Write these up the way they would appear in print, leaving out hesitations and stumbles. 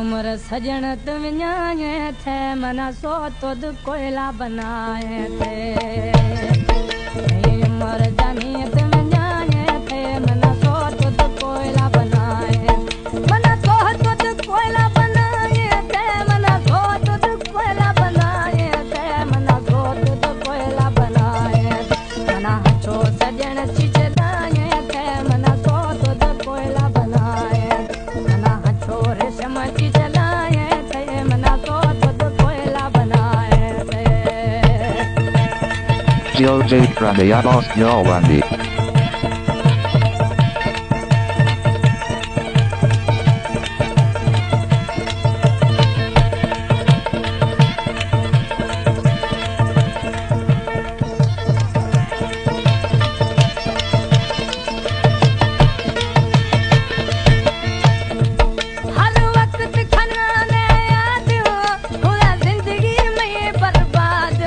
उम्र सजन तुम न्याये थे मना सो तुद कोयला बनाए थे उम्र जानी तुम न्याये थे मना सो तुद कोयला बनाए मना सो तुद कोयला बनाए थे मना सो तुद कोयला बनाए थे मना सो तुद कोयला बनाए मना हचो सजन चिचलाए थे मना सो तुद कोयला बनाए मना हचो रेशम चिचलाए थे मना सो तुद कोयला बनाए थे Jose Pranayabos Yawandi. हर वक्त खनाने याद पूरा जिंदगी में बर्बाद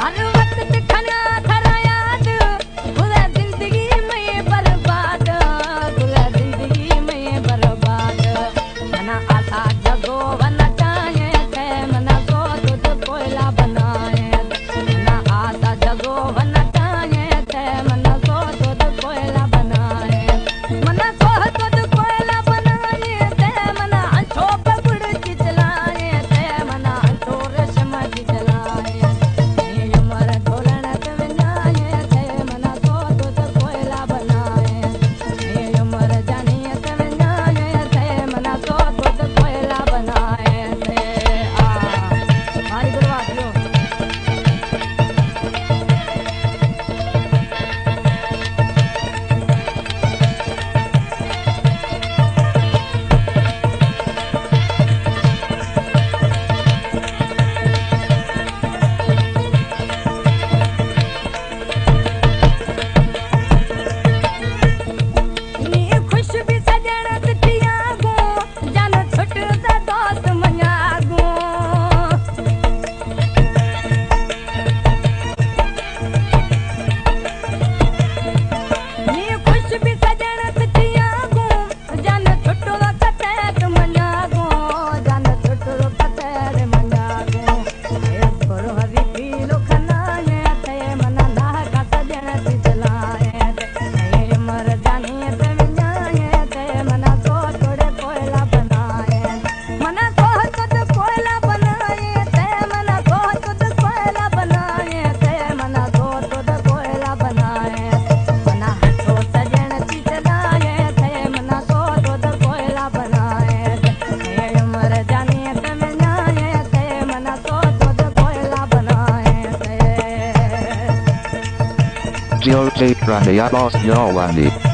हर वक्त खना खरा याद पूरा जिंदगी में बर्बाद पूरा जिंदगी में बर्बाद मना आशा जगो बना चाहे थे मना सो तुझ कोयला बनाए मना आशा जगो बना चाहे थे मना सो तुझ कोयला बनाए मना सो तुझ कोयला बनाए थे मना अंशो पगुड़ चिचलाए थे मना अंशो रेशम चिचलाए उम्र ढोलन तुम न्याये थे मना सो तुझ कोयला बनाए उम्र जानी तुम न्याये थे मना सो तुझ कोयला बनाए थे भारी बर्बादियों नी खुश भी सजन तिथिया गो जान छुटता दोस्त मना गो नी खुश भी सजन तिथिया गो जान छुटता कते मना गो जान छुटता कते मना गो गुरु हरि पीलो खनाए थे मना ना का सजन चिचलाए थे उम्र जानी तुम न्याये थे मना सो तुझ कोयला बनाए मना सो तुझ कोयला बनाए थे मना सो तुझ कोयला बनाए थे मना सो तुझ कोयला बनाए मना हचो सजन चिचलाए थे मना सो तुझ कोयला बनाए उम्र जानी तुम न्याये थे मना सो तुझ कोयला बनाए थे Jose Pranayabos Yawandi.